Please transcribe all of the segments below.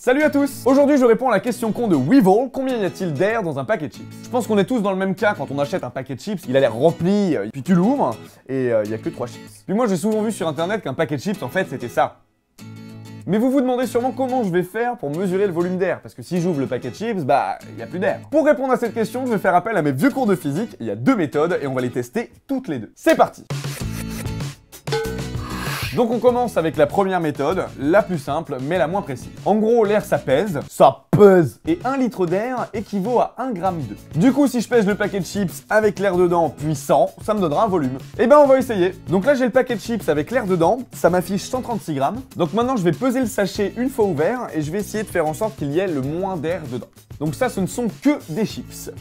Salut à tous! Aujourd'hui je réponds à la question con de Weevil, combien y a-t-il d'air dans un paquet de chips? Je pense qu'on est tous dans le même cas quand on achète un paquet de chips, il a l'air rempli, puis tu l'ouvres, et il y a que 3 chips. Puis moi j'ai souvent vu sur internet qu'un paquet de chips en fait c'était ça. Mais vous vous demandez sûrement comment je vais faire pour mesurer le volume d'air, parce que si j'ouvre le paquet de chips, bah, il n'y a plus d'air. Pour répondre à cette question, je vais faire appel à mes vieux cours de physique, il y a 2 méthodes, et on va les tester toutes les deux. C'est parti! Donc on commence avec la première méthode, la plus simple, mais la moins précise. En gros, l'air ça pèse, et 1 litre d'air équivaut à 1 g d'eau. Du coup, si je pèse le paquet de chips avec l'air dedans puis 100, ça me donnera un volume. Et ben on va essayer. Donc là j'ai le paquet de chips avec l'air dedans, ça m'affiche 136 grammes. Donc maintenant je vais peser le sachet une fois ouvert et je vais essayer de faire en sorte qu'il y ait le moins d'air dedans. Donc ça ce ne sont que des chips.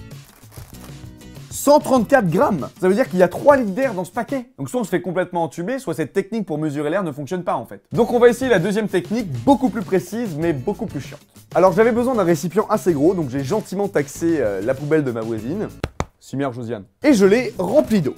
134 grammes! Ça veut dire qu'il y a 3 litres d'air dans ce paquet. Donc soit on se fait complètement entuber, soit cette technique pour mesurer l'air ne fonctionne pas en fait. Donc on va essayer la deuxième technique, beaucoup plus précise, mais beaucoup plus chiante. Alors j'avais besoin d'un récipient assez gros, donc j'ai gentiment taxé la poubelle de ma voisine, Simère Josiane, et je l'ai rempli d'eau.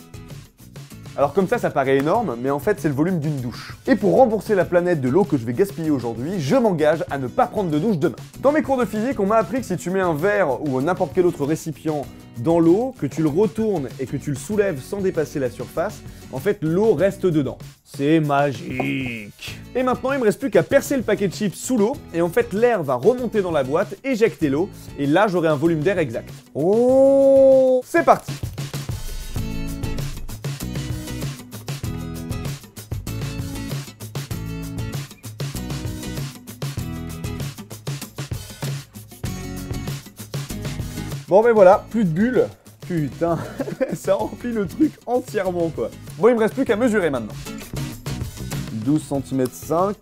Alors comme ça paraît énorme, mais en fait c'est le volume d'une douche. Et pour rembourser la planète de l'eau que je vais gaspiller aujourd'hui, je m'engage à ne pas prendre de douche demain. Dans mes cours de physique, on m'a appris que si tu mets un verre ou n'importe quel autre récipient dans l'eau, que tu le retournes et que tu le soulèves sans dépasser la surface, en fait l'eau reste dedans. C'est magique! Et maintenant il me reste plus qu'à percer le paquet de chips sous l'eau, et en fait l'air va remonter dans la boîte, éjecter l'eau, et là j'aurai un volume d'air exact. Oh! C'est parti! Bon ben voilà, plus de bulles. Putain, ça remplit le truc entièrement quoi. Bon, il me reste plus qu'à mesurer maintenant. 12 cm 5,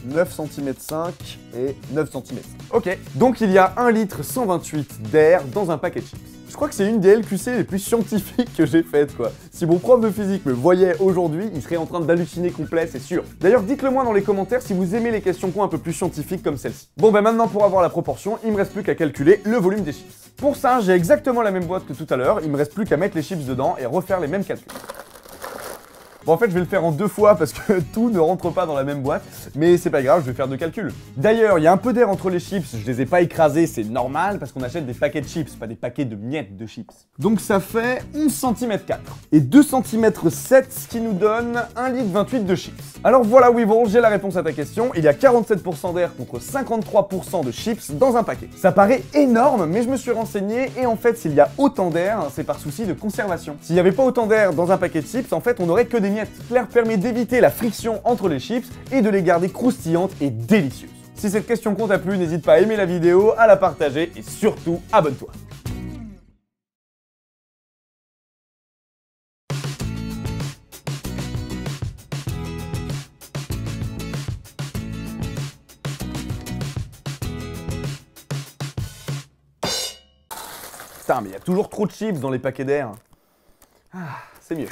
9 cm 5 et 9 cm. Ok, donc il y a 1 litre 128 d'air dans un paquet de chips. Je crois que c'est une des LQC les plus scientifiques que j'ai faites quoi. Si mon prof de physique me voyait aujourd'hui, il serait en train d'halluciner complet, c'est sûr. D'ailleurs, dites-le moi dans les commentaires si vous aimez les questions un peu plus scientifiques comme celle-ci. Bon ben maintenant pour avoir la proportion, il me reste plus qu'à calculer le volume des chips. Pour ça, j'ai exactement la même boîte que tout à l'heure, il me reste plus qu'à mettre les chips dedans et refaire les mêmes calculs. Bon, en fait, je vais le faire en 2 fois parce que tout ne rentre pas dans la même boîte, mais c'est pas grave, je vais faire 2 calculs. D'ailleurs, il y a un peu d'air entre les chips, je les ai pas écrasés, c'est normal parce qu'on achète des paquets de chips, pas des paquets de miettes de chips. Donc ça fait 11 cm 4 et 2 cm 7, ce qui nous donne 1 litre 28 de chips. Alors voilà Weevil, j'ai la réponse à ta question, il y a 47% d'air contre 53% de chips dans un paquet. Ça paraît énorme, mais je me suis renseigné et en fait, s'il y a autant d'air, c'est par souci de conservation. S'il n'y avait pas autant d'air dans un paquet de chips, en fait, on n'aurait que des miettes. L'air permet d'éviter la friction entre les chips et de les garder croustillantes et délicieuses. Si cette question t'a plu, n'hésite pas à aimer la vidéo, à la partager et surtout, abonne-toi. Putain, mais il y a toujours trop de chips dans les paquets d'air. Ah, c'est mieux.